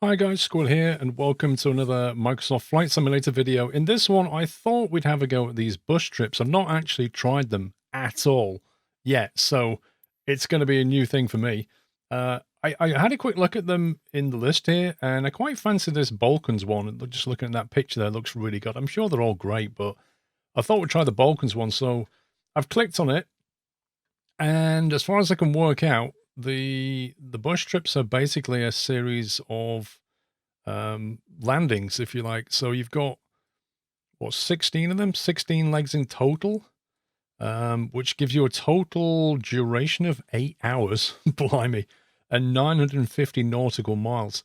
Hi guys, Squirrel here, and welcome to another Microsoft Flight Simulator video. In this one, I thought we'd have a go at these bush trips. I've not actually tried them at all yet, so it's going to be a new thing for me. I had a quick look at them in the list here, and I quite fancy this Balkans one. Just looking at that picture there, it looks really good. I'm sure they're all great, but I thought we'd try the Balkans one, so I've clicked on it, and as far as I can work out, the bush trips are basically a series of landings, if you like. So you've got what, 16 of them, 16 legs in total, which gives you a total duration of 8 hours, blimey, and 950 nautical miles.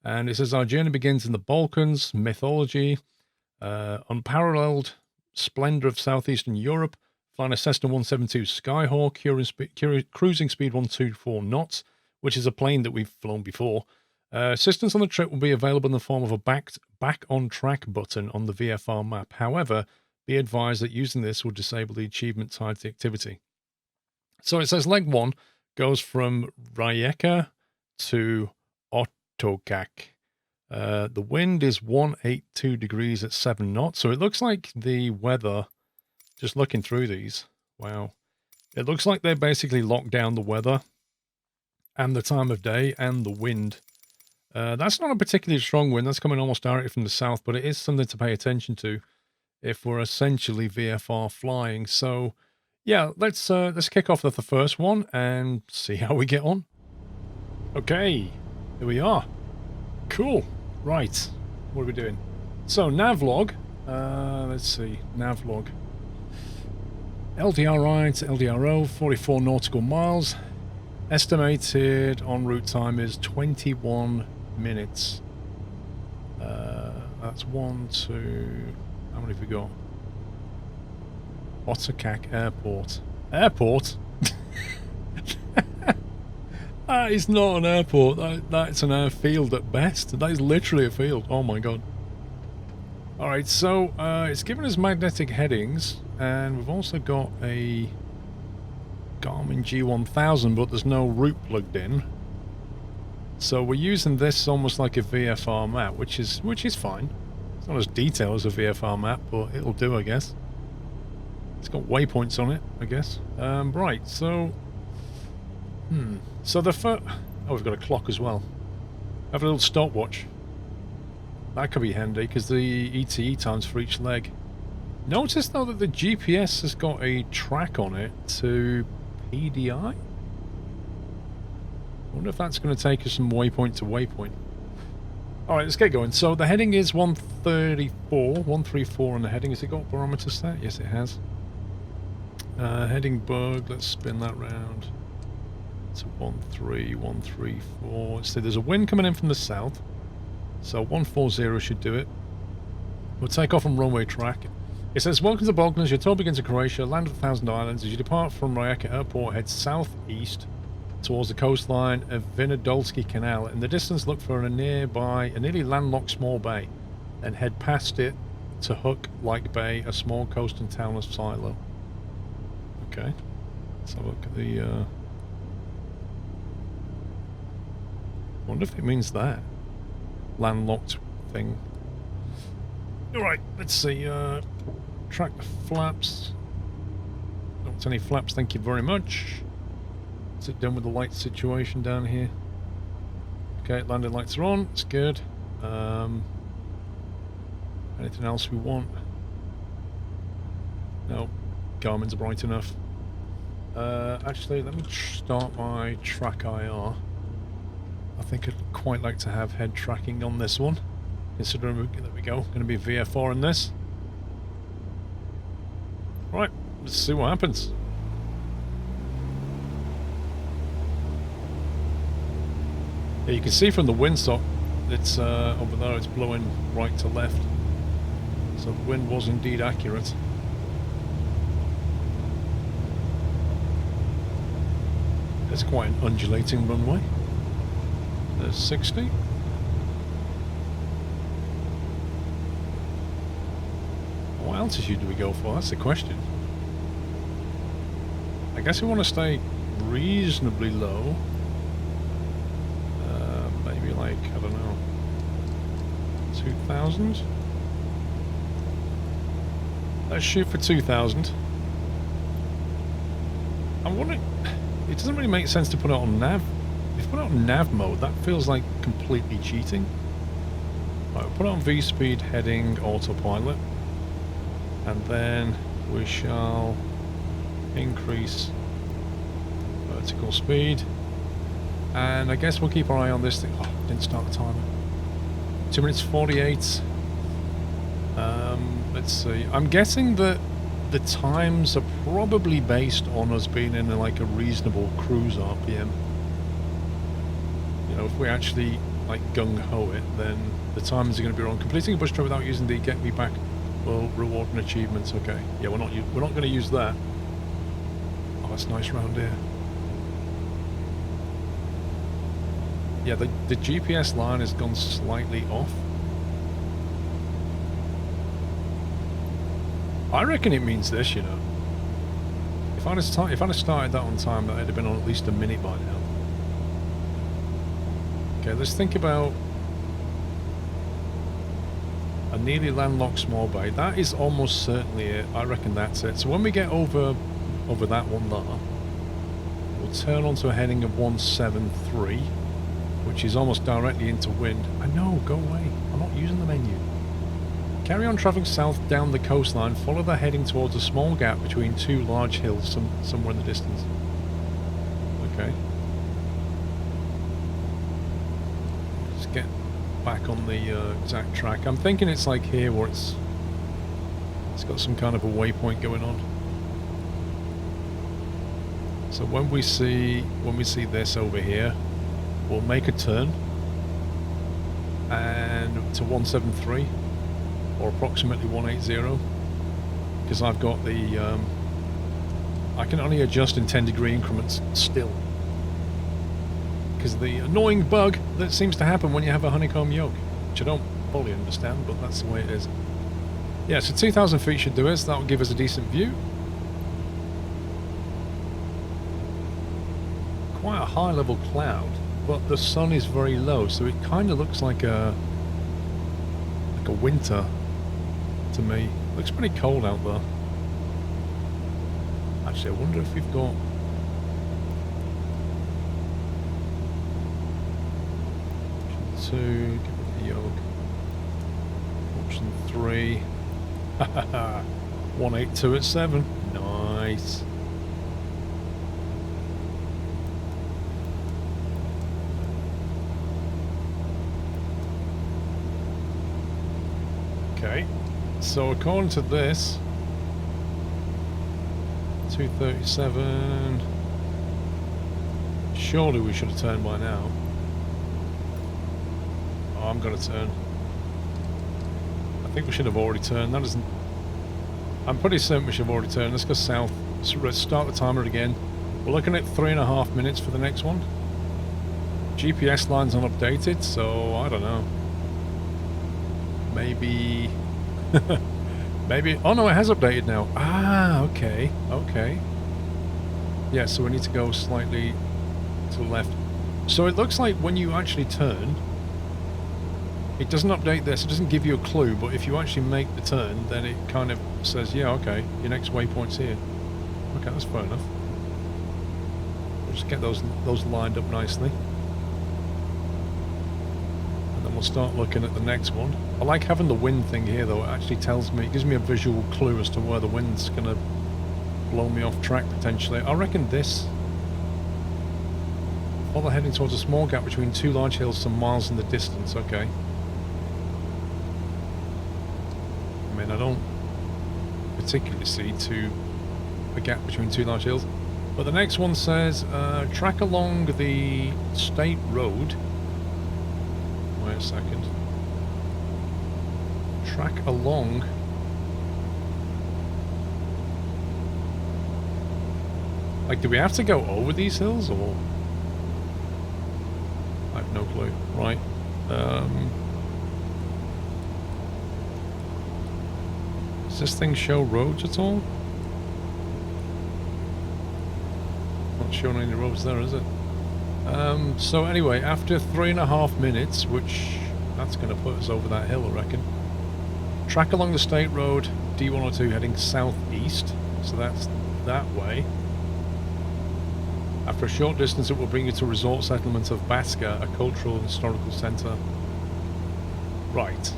And it says our journey begins in the Balkans, mythology, unparalleled splendor of southeastern Europe, flying a Cessna 172 Skyhawk, cruising speed 124 knots, which is a plane that we've flown before. Assistance on the trip will be available in the form of a back on track button on the VFR map. However, be advised that using this will disable the achievement tied to the activity. So it says leg 1 goes from Rijeka to Otocac. The wind is 182 degrees at 7 knots. So it looks like the weather, just looking through these, wow, it looks like they basically locked down the weather and the time of day and the wind. That's not a particularly strong wind. That's coming almost directly from the south, but it is something to pay attention to if we're essentially VFR flying. So yeah, let's kick off with the first one and see how we get on. Okay, here we are. Cool. Right, what are we doing? So Navlog, let's see, Navlog. LDRI to LDRO, 44 nautical miles. Estimated en route time is 21 minutes. That's 1, 2, how many have we got? Otocac Airport. Airport? That is not an airport. That's an airfield at best. That is literally a field. Oh my god. Alright, so it's given us magnetic headings, and we've also got a Garmin G1000, but there's no route plugged in. So we're using this almost like a VFR map, which is fine. It's not as detailed as a VFR map, but it'll do, I guess. It's got waypoints on it, I guess. Right, so... So the first... Oh, we've got a clock as well. Have a little stopwatch. That could be handy, because the ETE times for each leg. Notice, though, that the GPS has got a track on it to PDI? I wonder if that's going to take us from waypoint to waypoint. Alright, let's get going. So the heading is 134 on the heading. Has it got barometer set? Yes, it has. Heading bug, let's spin that round. So 134. Let's see, there's a wind coming in from the south. So 140 should do it. We'll take off on runway track. It says, welcome to the Balkans, your tour begins in Croatia, land of 1,000 islands. As you depart from Rijeka Airport, head southeast towards the coastline of Vinodolski Canal. In the distance, look for a nearly landlocked small bay, and head past it to Hook-like Bay, a small coastal town of Silo. Okay, let's have a look at the... wonder if it means that. Landlocked thing. Alright, let's see, track the flaps. Don't want any flaps, thank you very much. What's it done with the light situation down here? Okay, landing lights are on, it's good. Anything else we want? No, Garmin's bright enough. Actually, let me start my track IR. I think I'd quite like to have head tracking on this one. Considering, there we go, going to be VFR in this. Right, let's see what happens. Yeah, you can see from the windsock, it's over there, it's blowing right to left. So the wind was indeed accurate. It's quite an undulating runway. There's 60. What altitude do we go for? That's the question. I guess we want to stay reasonably low. Maybe like, I don't know, 2,000. Let's shoot for 2,000. I'm wondering, it doesn't really make sense to put it on nav. If you put it on nav mode, that feels like completely cheating. Right, we'll put it on V-speed, heading, autopilot. And then we shall increase vertical speed. And I guess we'll keep our eye on this thing. Oh, didn't start the timer. 2 minutes 48. Let's see. I'm guessing that the times are probably based on us being in like a reasonable cruise RPM. You know, if we actually like gung-ho it, then the times are going to be wrong. Completing a bush trip without using the get me back will reward an achievements. Okay, yeah, we're not going to use that. Oh, that's nice round here. Yeah, the GPS line has gone slightly off. I reckon it means this, you know. If I'd have started that on time, that would have been on at least a minute by now. Okay, let's think about a nearly landlocked small bay. That is almost certainly it. I reckon that's it. So when we get over that one there, we'll turn onto a heading of 173, which is almost directly into wind. I know, go away. I'm not using the menu. Carry on travelling south down the coastline, follow the heading towards a small gap between two large hills somewhere in the distance. Okay. Let's get back on the exact track. I'm thinking it's like here where it's got some kind of a waypoint going on. So when we see this over here, we'll make a turn and to 173. Or approximately 180, because I've got the I can only adjust in 10-degree increments still, because the annoying bug that seems to happen when you have a honeycomb yoke, which I don't fully understand, but that's the way it is. Yeah, so 2,000 feet should do us. That will give us a decent view. Quite a high level cloud, but the sun is very low, so it kind of looks like a winter to me. Looks pretty cold out there. Actually, I wonder if we've got... Option 2, get rid of the yoke. Option 3. 182 at 7. Nice. Okay. So according to this, 237, surely we should have turned by now. Oh, I'm going to turn. I think we should have already turned. That isn't... I'm pretty certain we should have already turned. Let's go south. So let's start the timer again. We're looking at 3.5 minutes for the next one. GPS line's unupdated, so I don't know. Maybe... Maybe... Oh no, it has updated now. Ah, okay. Okay. Yeah, so we need to go slightly to the left. So it looks like when you actually turn, it doesn't update this, it doesn't give you a clue, but if you actually make the turn, then it kind of says, yeah, okay, your next waypoint's here. Okay, that's fair enough. We'll just get those lined up nicely. And then we'll start looking at the next one. I like having the wind thing here though, it actually tells me, it gives me a visual clue as to where the wind's gonna blow me off track potentially. I reckon this... Follow heading towards a small gap between two large hills some miles in the distance, okay. I mean, I don't particularly see a gap between two large hills. But the next one says, track along the state road. Wait a second. Track along. Like, do we have to go over these hills, or? I have no clue. Right. Does this thing show roads at all? Not showing any roads there, is it? So anyway, after 3.5 minutes, which That's going to put us over that hill, I reckon. Track along the state road, D102 heading southeast. So that's that way. After a short distance, it will bring you to a resort settlement of Baska, a cultural and historical centre. Right.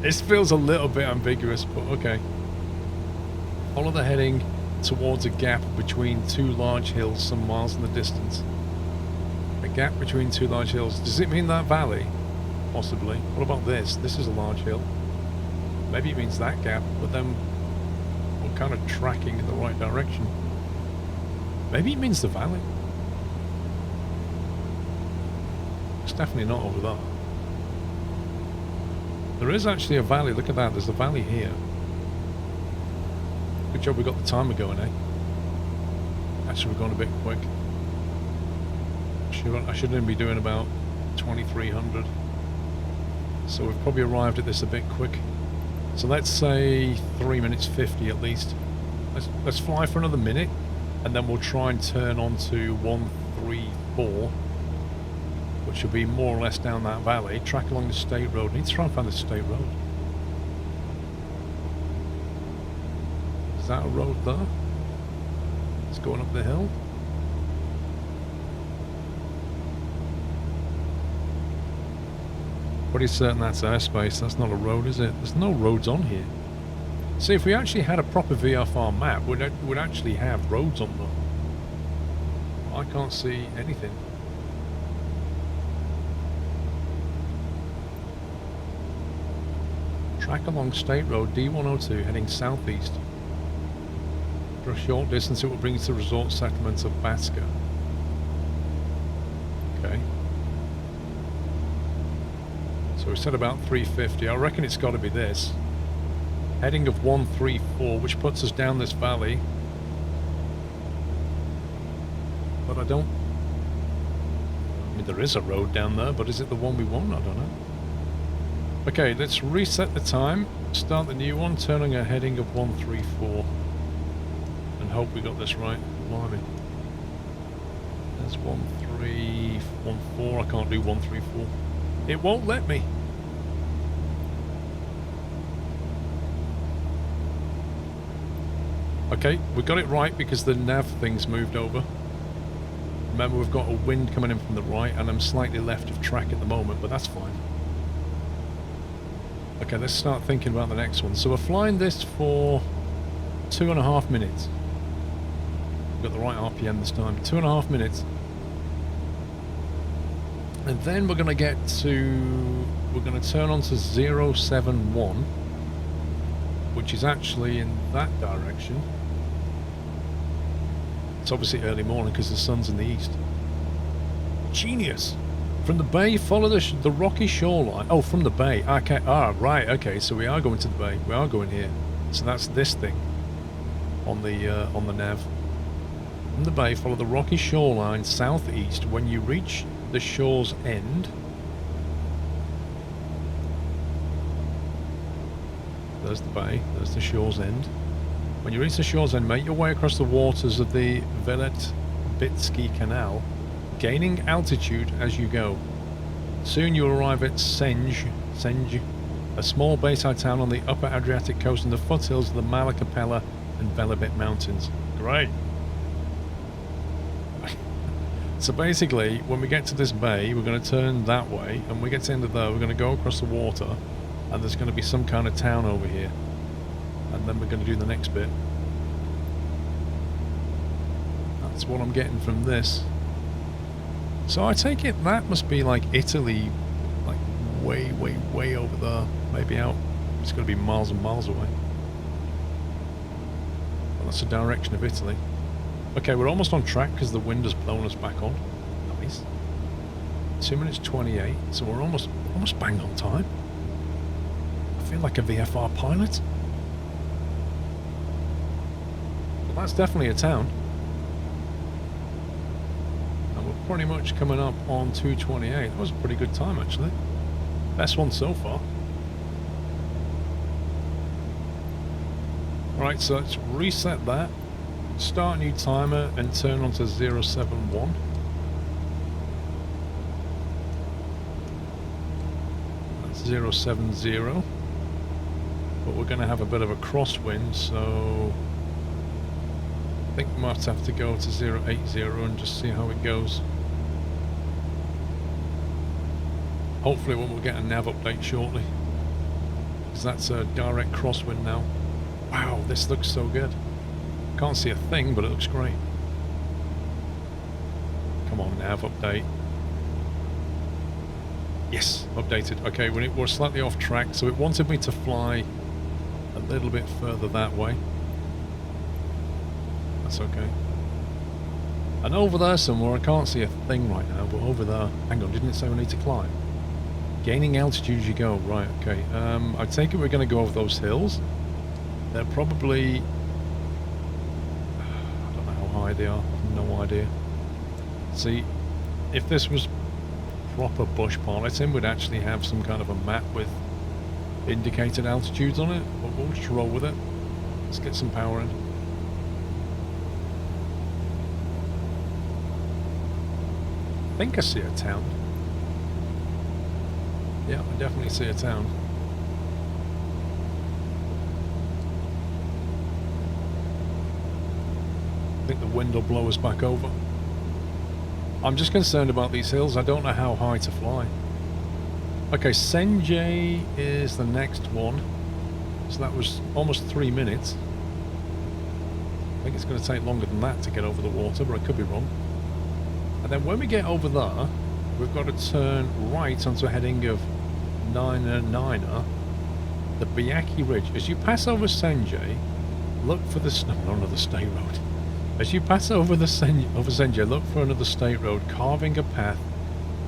This feels a little bit ambiguous, but okay. Follow the heading towards a gap between two large hills some miles in the distance. A gap between two large hills. Does it mean that valley? Possibly. What about this? This is a large hill. Maybe it means that gap, but then we're kind of tracking in the right direction. Maybe it means the valley. It's definitely not over there. There is actually a valley. Look at that. There's a valley here. Good job we got the timer going, eh? Actually, we're going a bit quick. I should only be doing about 2300. So we've probably arrived at this a bit quick. So let's say 3 minutes 50 at least. Let's fly for another minute, and then we'll try and turn onto 134, which will be more or less down that valley. Track along the state road. Need to try and find the state road. Is that a road there? It's going up the hill. Pretty certain that's airspace. That's not a road, is it? There's no roads on here. See, if we actually had a proper VFR map, we'd actually have roads on them. I can't see anything. Track along State Road D102 heading southeast. For a short distance it will bring you to the resort settlement of Baska. Okay. So we said about 350. I reckon it's got to be this. Heading of 134, which puts us down this valley. But I mean, there is a road down there, but is it the one we want? I don't know. Okay, let's reset the time, start the new one, turning a heading of 134. And hope we got this right. Blimey. There's 1314. I can't do 134. It won't let me. Okay, we got it right because the nav thing's moved over. Remember, we've got a wind coming in from the right, and I'm slightly left of track at the moment, but that's fine. Okay, let's start thinking about the next one. So we're flying this for 2.5 minutes. We've got the right RPM this time. 2.5 minutes. And then we're going to get to... We're going to turn on to 071, which is actually in that direction. It's obviously early morning because the sun's in the east. Genius! From the bay, follow the rocky shoreline. Oh, from the bay. Okay. Ah, right. Okay. So we are going to the bay. We are going here. So that's this thing on the nav. From the bay, follow the rocky shoreline southeast. When you reach the shore's end, there's the bay. There's the shore's end. When you reach the shore's end, make your way across the waters of the Velet-Bitsky Canal, gaining altitude as you go. Soon you'll arrive at Senj, a small bayside town on the upper Adriatic coast in the foothills of the Malakapela and Velebit mountains. Great! So basically, when we get to this bay, we're going to turn that way, and when we get to the end of there, we're going to go across the water, and there's going to be some kind of town over here. And then we're going to do the next bit. That's what I'm getting from this. So I take it that must be like Italy, like way, way, way over there. Maybe out. It's going to be miles and miles away. Well, that's the direction of Italy. Okay, we're almost on track because the wind has blown us back on. Nice. 2 minutes 28, so we're almost bang on time. I feel like a VFR pilot. Well, that's definitely a town. And we're pretty much coming up on 2:28. That was a pretty good time, actually. Best one so far. Alright, so let's reset that. Start new timer and turn on to 071. 070. But we're going to have a bit of a crosswind, so I think we might have to go to 080 and just see how it goes. Hopefully we'll get a nav update shortly, because that's a direct crosswind now. Wow, this looks so good. Can't see a thing, but it looks great. Come on, nav update. Yes, updated. Okay, we're slightly off track, so it wanted me to fly a little bit further that way. That's okay. And over there somewhere, I can't see a thing right now, but over there... Hang on, didn't it say we need to climb? Gaining altitude as you go. Right, okay. I take it we're going to go over those hills. They're probably... I don't know how high they are. I have no idea. See, if this was proper bush piloting, we'd actually have some kind of a map with indicated altitudes on it, but we'll just roll with it. Let's get some power in. I think I see a town. Yeah, I definitely see a town. I think the wind will blow us back over. I'm just concerned about these hills. I don't know how high to fly. Okay, Senjay is the next one. So that was almost 3 minutes. I think it's going to take longer than that to get over the water, but I could be wrong. And then when we get over there, we've got to turn right onto a heading of 9er, the Byaki Ridge. As you pass over Senjay, look for the... No, another state road. As you pass over Senjay, look for another state road, carving a path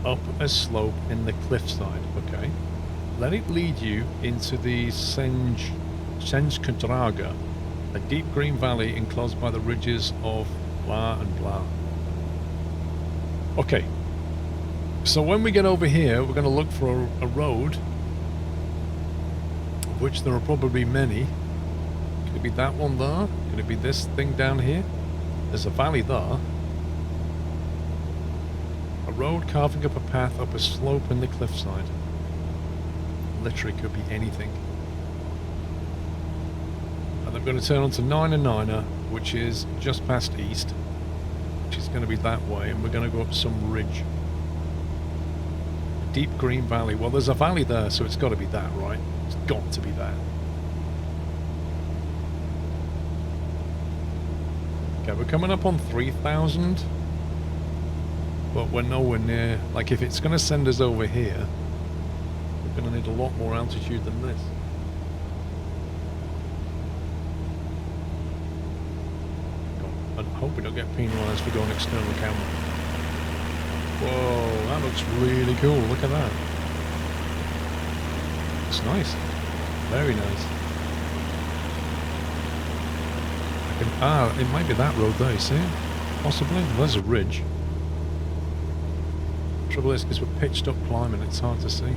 up a slope in the cliffside, okay? Let it lead you into the Senjkundraga, a deep green valley enclosed by the ridges of blah and blah. Okay, so when we get over here, we're going to look for a road, of which there are probably many. Could it be that one there? Could it be this thing down here? There's a valley there. A road carving up a path up a slope in the cliffside. Literally could be anything. And I'm going to turn onto 9er, which is just past east, which is going to be that way, and we're going to go up some ridge. A deep green valley. Well, there's a valley there, so it's got to be that, right? It's got to be that. Okay, we're coming up on 3,000, but we're nowhere near. Like, if it's going to send us over here, we're going to need a lot more altitude than this. God, I hope we don't get penalised for going external camera. Whoa, that looks really cool. Look at that. It's nice. Very nice. It might be that road there, you see it? Possibly. There's a ridge. Trouble is, because we're pitched up climbing, it's hard to see.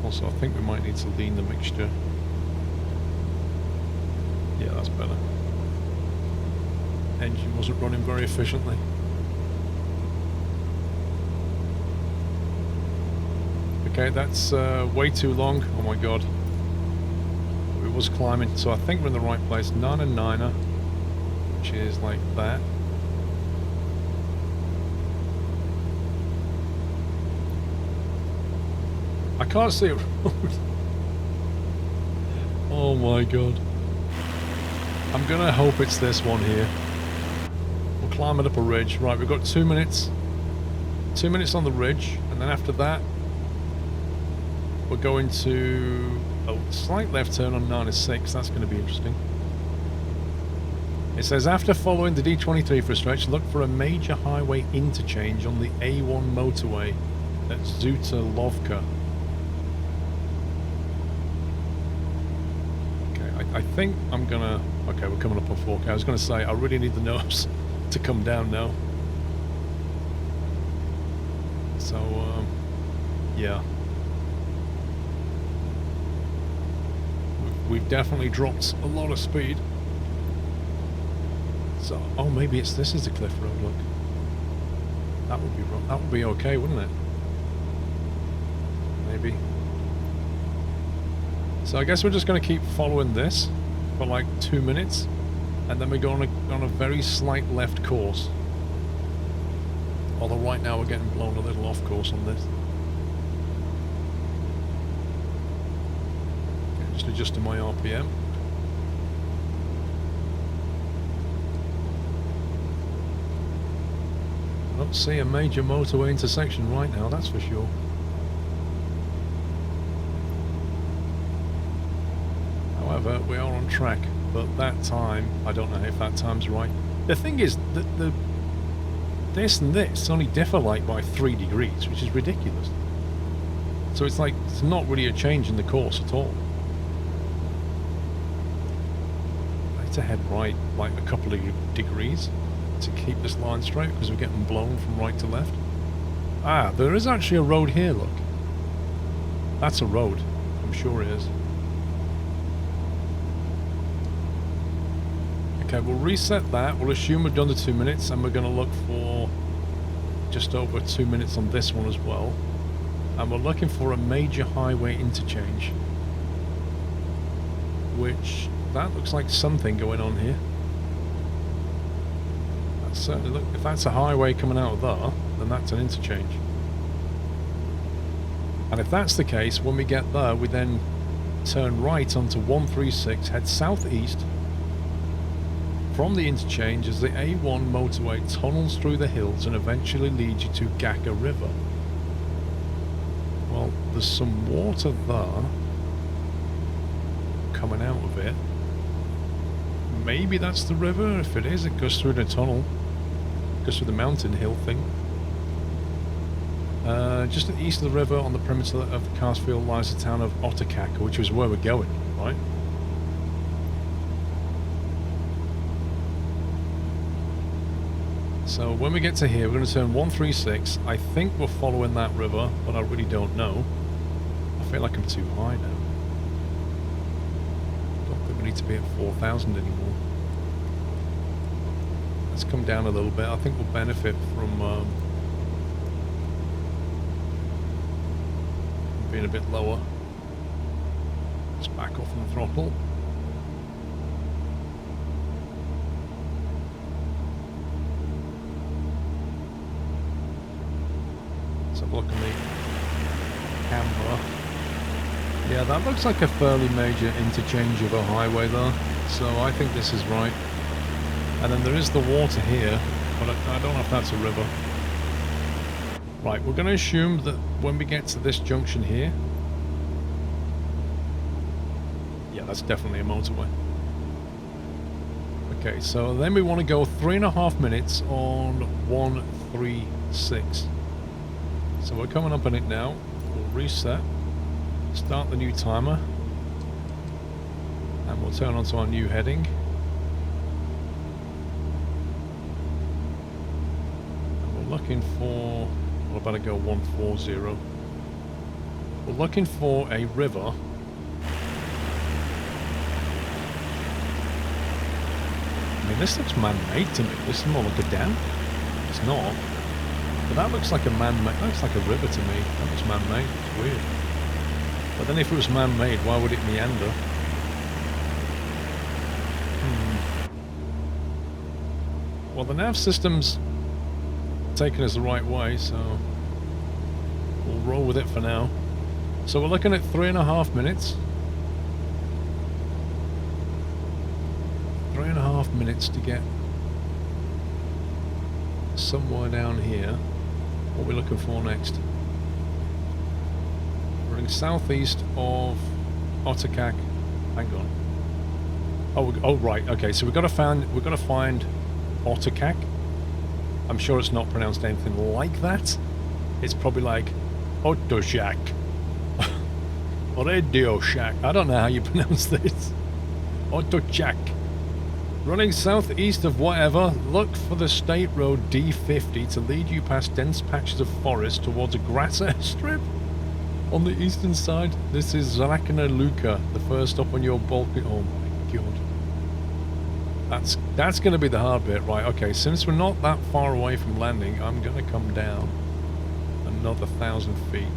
Also, I think we might need to lean the mixture. Yeah, that's better. Engine wasn't running very efficiently. Okay, that's way too long. Oh my god. It was climbing, so I think we're in the right place. 9er, which is like that. I can't see a road. Oh my god. I'm gonna hope it's this one here. We're climbing up a ridge. Right, we've got 2 minutes. 2 minutes on the ridge, and then after that, we're going to a slight left turn on 906. That's going to be interesting. It says, after following the D23 for a stretch, look for a major highway interchange on the A1 motorway at Zutalovka. Okay, I think I'm going to... Okay, we're coming up on 4K. I was going to say, I really need the nose to come down now. So, yeah. We've definitely dropped a lot of speed. So, oh, maybe this is the cliff road, look. That would be wrong. That would be okay, wouldn't it? maybe. So I guess we're just going to keep following this for like 2 minutes, and then we go on a very slight left course. Although right now we're getting blown a little off course on this. Okay, just adjusting my RPM. I don't see a major motorway intersection right now, that's for sure. However, we are on track, but that time, I don't know if that time's right. The thing is, this and this only differ like by 3 degrees, which is ridiculous. So it's like, it's not really a change in the course at all. I need to head right like a couple of degrees to keep this line straight, because we're getting blown from right to left. Ah, there is actually a road here, look. That's a road, I'm sure it is. Okay, we'll reset that. We'll assume we've done the 2 minutes, and we're going to look for just over 2 minutes on this one as well. And we're looking for a major highway interchange, which that looks like something going on here. That's certainly, look, if that's a highway coming out of there, then that's an interchange. And if that's the case, when we get there, we then turn right onto 136, head southeast from the interchange as the A1 motorway tunnels through the hills and eventually leads you to Gaka River. Well, there's some water there coming out of it. Maybe that's the river. If it is, it goes through the tunnel, goes through the mountain hill thing. Just to the east of the river on the perimeter of the Carsfield lies the town of Otocac, which is where we're going, right? So when we get to here, we're going to turn 136. I think we're following that river, but I really don't know. I feel like I'm too high now. Don't think we need to be at 4,000 anymore. Let's come down a little bit. I think we'll benefit from being a bit lower. Let's back off on the throttle. Look at the camera. Yeah, that looks like a fairly major interchange of a highway there, so I think this is right. And then there is the water here, but I don't know if that's a river. Right, we're going to assume that when we get to this junction here, yeah, that's definitely a motorway. Okay, so then we want to go 3.5 minutes on 136. So we're coming up on it now. We'll reset, start the new timer, and we'll turn on to our new heading. And we're looking for, we're about to go 140. We're looking for a river. I mean, this looks man-made to me. This is more like a dam. It's not. But that looks like a man-made, looks like a river to me. That looks man-made, it's weird. But then if it was man-made, why would it meander? Well, the nav system's taking us the right way, so we'll roll with it for now. So we're looking at 3.5 minutes. 3.5 minutes to get somewhere down here. What are we looking for next? We're running southeast of Otocac. Hang on. Oh, right. Okay, so we've got to find Otocac. I'm sure it's not pronounced anything like that. It's probably like Otocac or Radio Shack. I don't know how you pronounce this. Otocac. Running southeast of whatever, look for the state road D50 to lead you past dense patches of forest towards a grass airstrip. On the eastern side, this is Zrakana Luka, the first stop on your Balkan. Oh my god. That's going to be the hard bit, right? Okay, since we're not that far away from landing, I'm going to come down another 1,000 feet.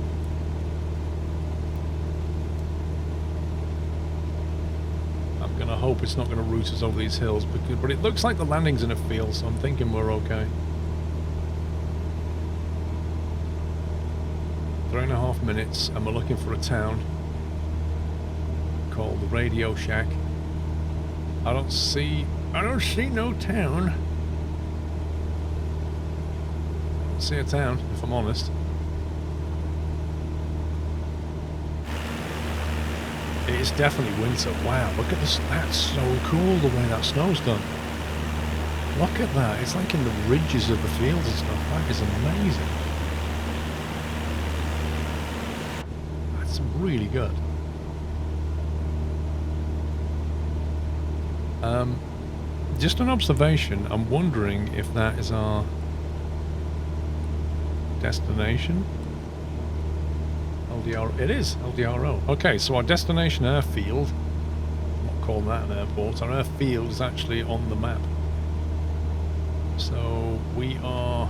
gonna hope it's not gonna root us over these hills, but it looks like the landing's in a field, so I'm thinking we're okay. 3.5 minutes, and we're looking for a town called the Radio Shack. I don't see no town. I don't see a town, if I'm honest. It is definitely winter. Wow, look at this. That's so cool the way that snow's done. Look at that. It's like in the ridges of the fields and stuff. That is amazing. That's really good. Just an observation. I'm wondering if that is our destination. LDRO. It is LDRO. Okay, so our destination airfield, I'm not calling that an airport, our airfield is actually on the map. So we are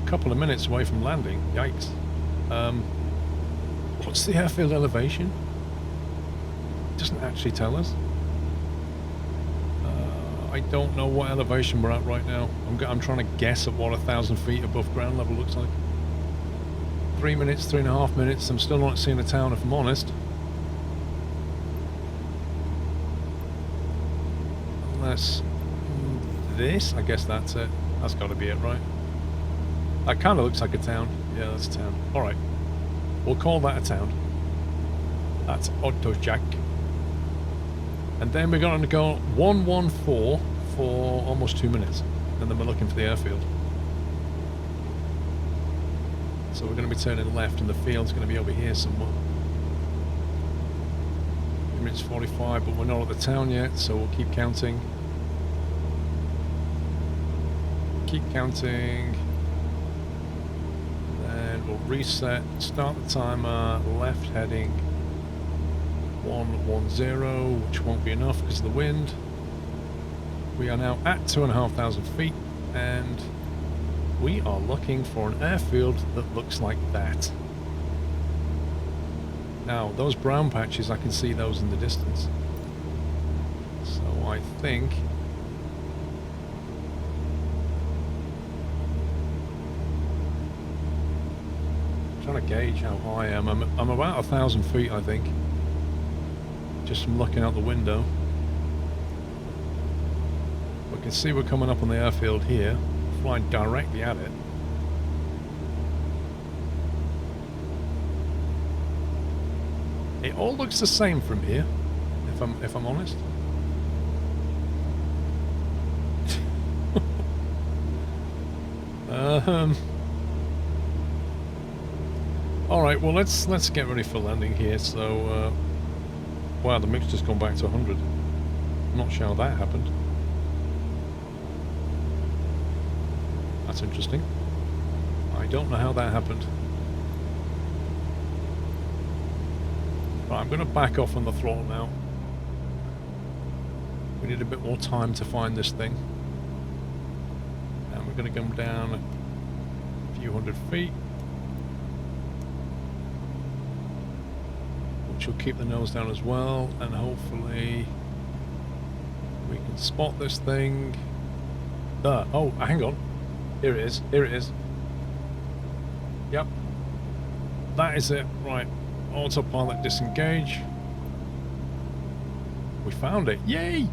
a couple of minutes away from landing. Yikes. What's the airfield elevation? It doesn't actually tell us. I don't know what elevation we're at right now. I'm trying to guess at what 1,000 feet above ground level looks like. 3 minutes, 3.5 minutes. I'm still not seeing a town, if I'm honest. Unless this, I guess that's it. That's got to be it, right? That kind of looks like a town. Yeah, that's a town. All right, we'll call that a town. That's Otocac. And then we're going to go 114 for almost 2 minutes. And then we're looking for the airfield. So we're going to be turning left and the field's going to be over here somewhere. 2 minutes 45, but we're not at the town yet, so we'll keep counting. Keep counting. Then we'll reset, start the timer, left heading 110, which won't be enough because of the wind. We are now at 2,500 feet and we are looking for an airfield that looks like that. Now, those brown patches, I can see those in the distance. So I think I'm trying to gauge how high I am. I'm about 1,000 feet, I think. Just from looking out the window. We can see we're coming up on the airfield here, flying directly at it. It all looks the same from here, if I'm honest. All right, well let's get ready for landing here. So. Wow, the mixture's gone back to 100. I'm not sure how that happened. That's interesting. I don't know how that happened. Right, I'm going to back off on the throttle now. We need a bit more time to find this thing. And we're going to come down a few hundred feet. She'll keep the nose down as well, and hopefully we can spot this thing. Oh, hang on. Here it is. Here it is. Yep. That is it. Right. Autopilot disengage. We found it. Yay!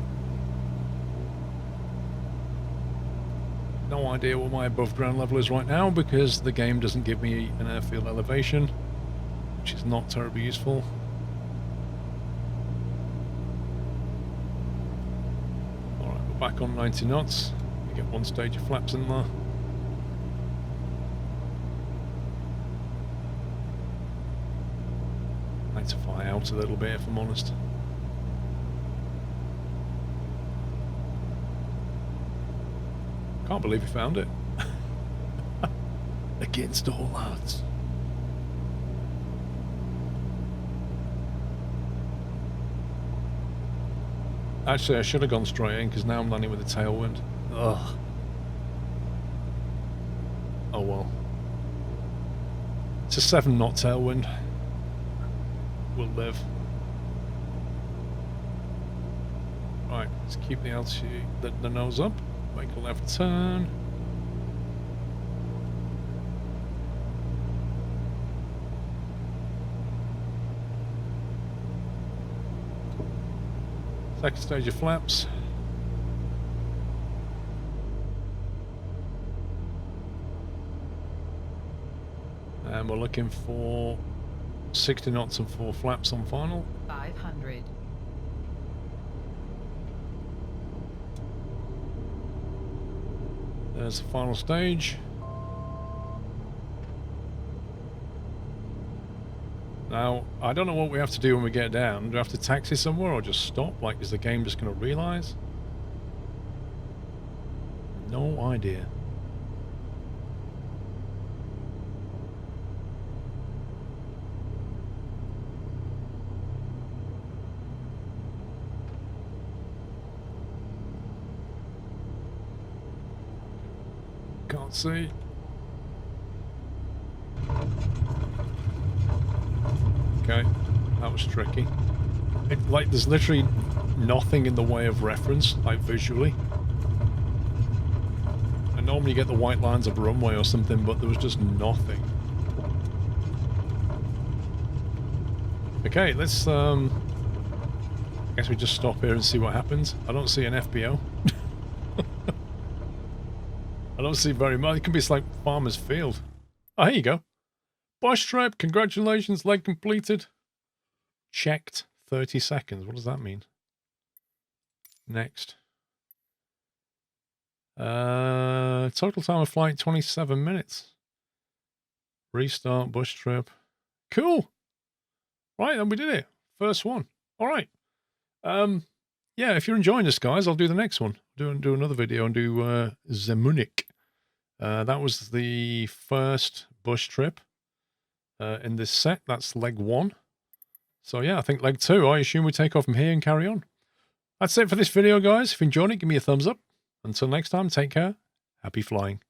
No idea what my above ground level is right now because the game doesn't give me an airfield elevation, which is not terribly useful. Back on 90 knots. You get one stage of flaps in there. I need to fly out a little bit if I'm honest. Can't believe we found it. Against all odds. Actually, I should have gone straight in because now I'm landing with a tailwind. Ugh. Oh well. It's a 7-knot tailwind. We'll live. Right, let's keep the altitude, the nose up. Make a left turn. Second stage of flaps. And we're looking for 60 knots and 4 flaps on final. 500. There's the final stage. Now, I don't know what we have to do when we get down. Do we have to taxi somewhere or just stop? Like, is the game just going to realise? No idea. Can't see. Okay, that was tricky. Like, there's literally nothing in the way of reference, like visually. I normally get the white lines of runway or something, but there was just nothing. Okay, let's I guess we just stop here and see what happens. I don't see an FBO. I don't see very much. It could be like Farmer's Field. Oh, here you go. Bush trip, congratulations, leg completed. Checked 30 seconds. What does that mean? Next. Total time of flight 27 minutes. Restart bush trip. Cool. Right, then we did it. First one. All right. Yeah, if you're enjoying this, guys, I'll do the next one. Do another video and do Zemunik. That was the first bush trip in this set. That's leg 1. So yeah, I think leg 2, I assume we take off from here and carry on. That's it for this video, guys. If you enjoyed it, give me a thumbs up. Until next time, take care. Happy flying.